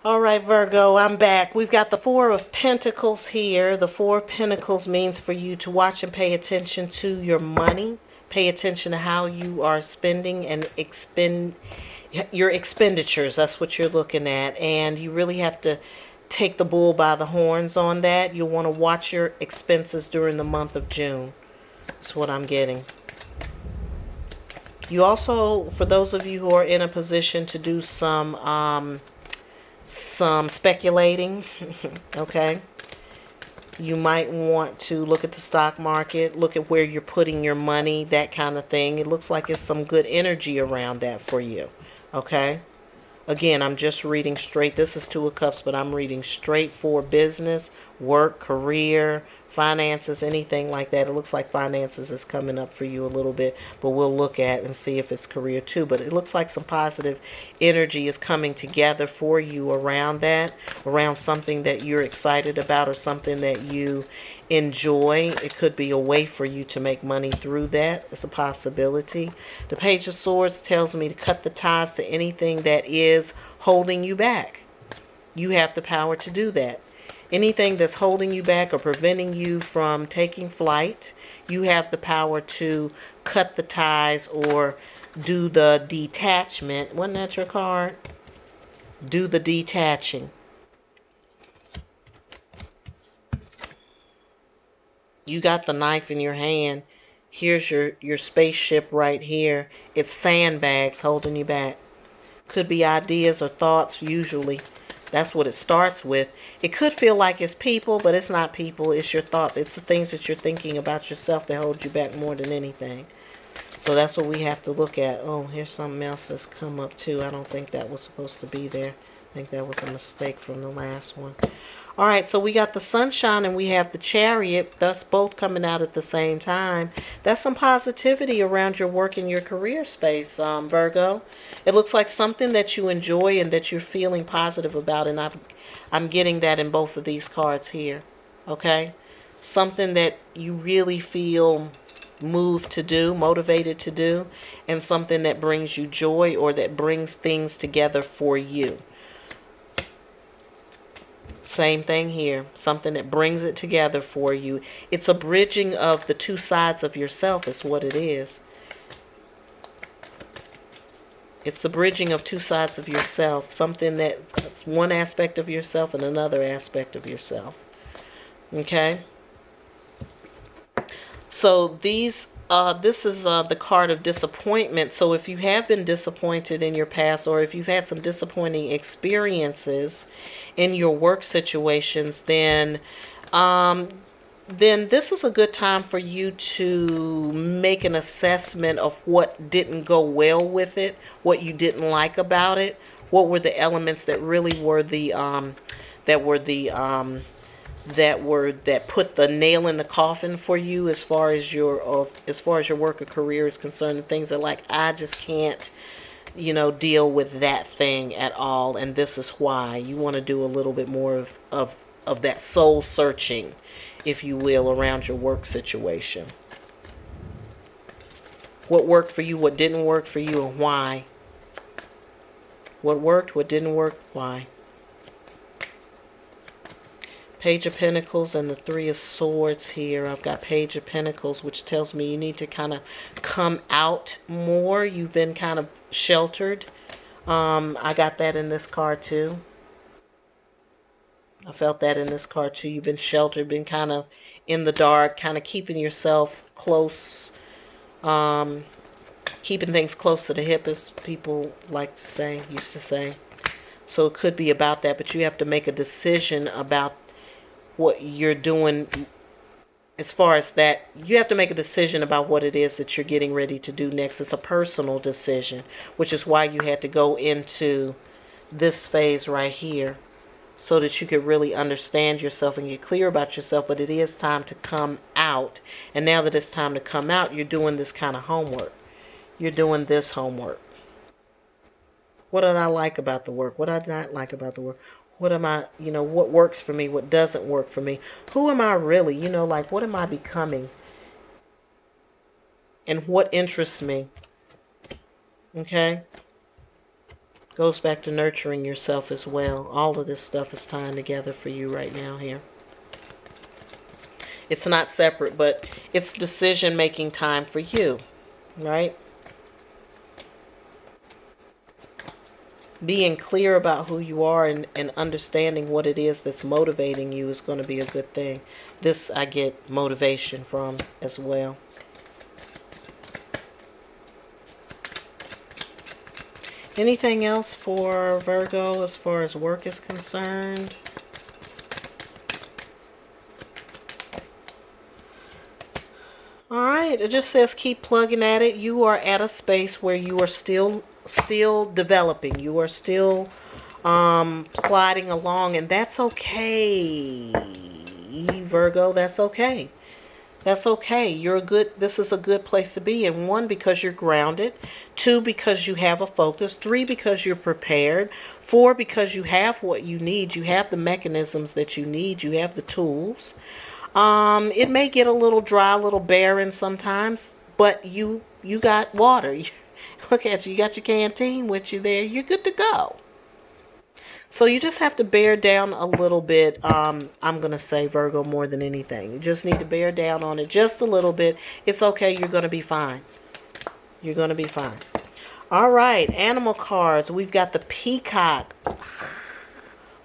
All right, Virgo, I'm back. We've got the Four of Pentacles here. The Four of Pentacles means for you to watch and pay attention to your money. Pay attention to how you are spending and expend your expenditures. That's what you're looking at. And you really have to take the bull by the horns on that. You'll want to watch your expenses during the month of June. That's what I'm getting. You also, for those of you who are in a position to do some speculating, okay, you might want to look at the stock market, look at where you're putting your money, that kind of thing. It looks like it's some good energy around that for you, okay? Again, I'm just reading straight. This is Two of Cups, but I'm reading straight for business, work, career, finances, anything like that. It looks like finances is coming up for you a little bit, but we'll look at and see if it's career too. But it looks like some positive energy is coming together for you around that, around something that you're excited about or something that you enjoy. It could be a way for you to make money through that. It's a possibility. The Page of Swords tells me to cut the ties to anything that is holding you back. You have the power to do that. Anything that's holding you back or preventing you from taking flight, you have the power to cut the ties or do the detachment. Wasn't that your card? Do the detaching. You got the knife in your hand. Here's your spaceship right here. It's sandbags holding you back. Could be ideas or thoughts usually. That's what it starts with. It could feel like it's people, but it's not people. It's your thoughts. It's the things that you're thinking about yourself that hold you back more than anything. So that's what we have to look at. Oh, here's something else that's come up too. I don't think that was supposed to be there. I think that was a mistake from the last one. All right, so we got the Sunshine and we have the Chariot. That's both coming out at the same time. That's some positivity around your work and your career space, Virgo. It looks like something that you enjoy and that you're feeling positive about, and I'm getting that in both of these cards here. Okay? Something that you really feel moved to do, motivated to do, and something that brings you joy or that brings things together for you. Same thing here. Something that brings it together for you. It's a bridging of the two sides of yourself is what it is. It's the bridging of two sides of yourself. Something that's one aspect of yourself and another aspect of yourself. Okay? So this is the card of disappointment. So if you have been disappointed in your past, or if you've had some disappointing experiences in your work situations, then this is a good time for you to make an assessment of what didn't go well with it, what you didn't like about it, what were the elements that really were that put the nail in the coffin for you as far as your work or career is concerned, and things that like, I just can't deal with that thing at all, and this is why. You want to do a little bit more of that soul searching, if you will, around your work situation. What worked for you, what didn't work for you, and why. What worked, what didn't work, why. Page of Pentacles and the Three of Swords here. I've got Page of Pentacles, which tells me you need to kind of come out more. You've been kind of sheltered. I got that in this card too. I felt that in this card too. You've been sheltered, been kind of in the dark, kind of keeping yourself close, keeping things close to the hip, as people like to say, used to say. So it could be about that, but you have to make a decision about what you're doing. As far as that, you have to make a decision about what it is that you're getting ready to do next. It's a personal decision, which is why you had to go into this phase right here, so that you could really understand yourself and get clear about yourself. But it is time to come out, and now that it's time to come out, you're doing this kind of homework. You're doing this homework. What did I like about the work? What did I not like about the work? What am I, what works for me? What doesn't work for me? Who am I really? Like, what am I becoming? And what interests me? Okay? Goes back to nurturing yourself as well. All of this stuff is tying together for you right now here. It's not separate, but it's decision-making time for you, right? Being clear about who you are and understanding what it is that's motivating you is going to be a good thing. This I get motivation from as well. Anything else for Virgo as far as work is concerned? All right, it just says keep plugging at it. You are at a space where you are still developing. You are still plodding along, and that's okay, Virgo. That's okay. That's okay. This is a good place to be in. 1, because you're grounded. 2, because you have a focus. 3, because you're prepared. 4, because you have what you need. You have the mechanisms that you need. You have the tools. It may get a little dry, a little barren sometimes, but you got water. Look at you. You got your canteen with you there. You're good to go. So you just have to bear down a little bit. I'm going to say, Virgo, more than anything. You just need to bear down on it just a little bit. It's okay. You're going to be fine. You're going to be fine. All right. Animal cards. We've got the peacock.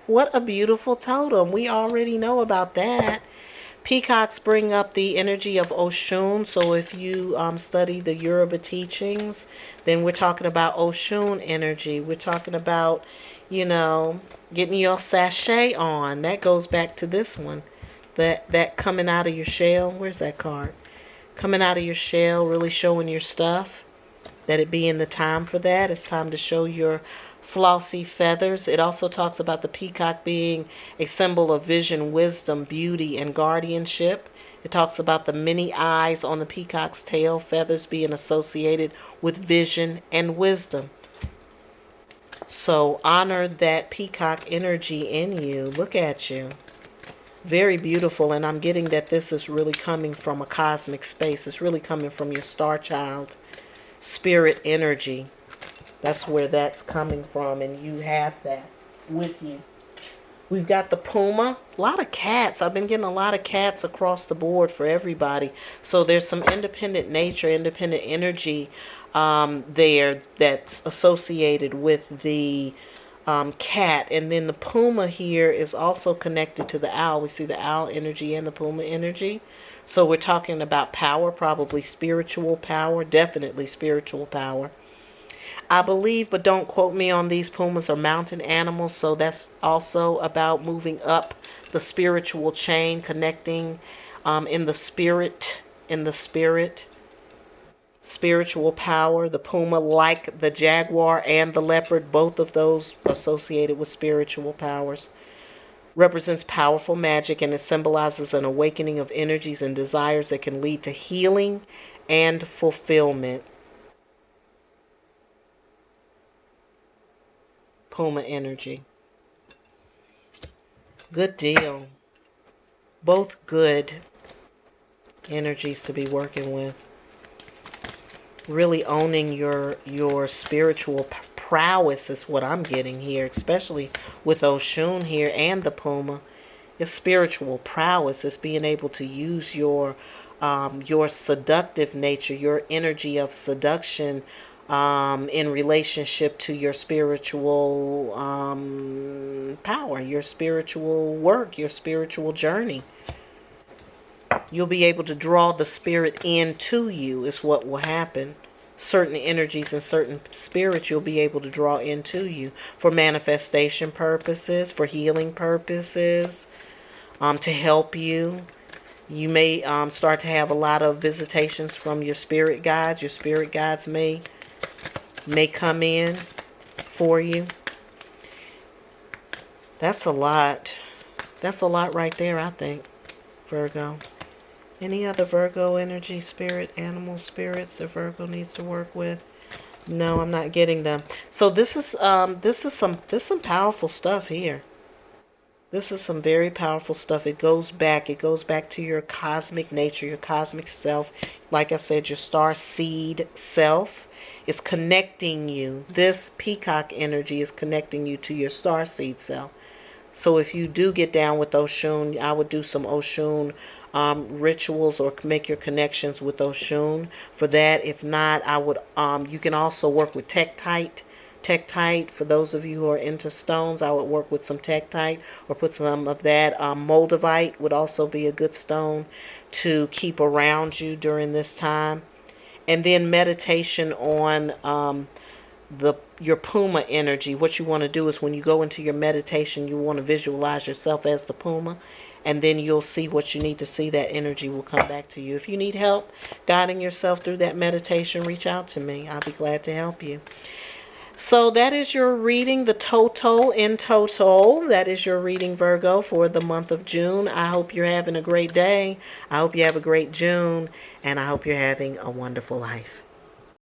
What a beautiful totem. We already know about that. Peacocks bring up the energy of Oshun. So if you study the Yoruba teachings, then we're talking about Oshun energy. We're talking about, you know, getting your sachet on. That goes back to this one. That coming out of your shell. Where's that card? Coming out of your shell, really showing your stuff. That it being the time for that. It's time to show your flossy feathers. It also talks about the peacock being a symbol of vision, wisdom, beauty, and guardianship. It talks about the many eyes on the peacock's tail, feathers being associated with vision and wisdom. So honor that peacock energy in you. Look at you. Very beautiful. And I'm getting that this is really coming from a cosmic space. It's really coming from your star child spirit energy. That's where that's coming from, and you have that with you. We've got the puma. A lot of cats. I've been getting a lot of cats across the board for everybody. So there's some independent nature, independent energy there that's associated with the cat. And then the puma here is also connected to the owl. We see the owl energy and the puma energy. So we're talking about power, probably spiritual power, definitely spiritual power. I believe, but don't quote me on these, pumas are mountain animals, so that's also about moving up the spiritual chain, connecting in the spirit, spiritual power. The puma, like the jaguar and the leopard, both of those associated with spiritual powers, represents powerful magic, and it symbolizes an awakening of energies and desires that can lead to healing and fulfillment. Puma energy. Good deal. Both good energies to be working with. Really owning your spiritual prowess is what I'm getting here, especially with Oshun here and the puma. It's spiritual prowess. It's being able to use your seductive nature, your energy of seduction in relationship to your spiritual power, your spiritual work, your spiritual journey. You'll be able to draw the spirit into you is what will happen. Certain energies and certain spirits you'll be able to draw into you for manifestation purposes, for healing purposes, to help you. You may start to have a lot of visitations from your spirit guides. Your spirit guides may come in for you. That's a lot. That's a lot right there, I think, Virgo. Any other Virgo energy, spirit, animal spirits that Virgo needs to work with? No, I'm not getting them. So this is some powerful stuff here. This is some very powerful stuff. It goes back to your cosmic nature, your cosmic self. Like I said, your star seed self. It's connecting you. This peacock energy is connecting you to your starseed self. So if you do get down with Oshun, I would do some Oshun rituals or make your connections with Oshun for that. If not, I would you can also work with Tektite. Tektite, for those of you who are into stones, I would work with some Tektite or put some of that. Moldavite would also be a good stone to keep around you during this time. And then meditation on your puma energy. What you want to do is when you go into your meditation, you want to visualize yourself as the puma, and then you'll see what you need to see. That energy will come back to you. If you need help guiding yourself through that meditation, reach out to me. I'll be glad to help you. So that is your reading, the total in total. That is your reading, Virgo, for the month of June. I hope you're having a great day. I hope you have a great June, and I hope you're having a wonderful life.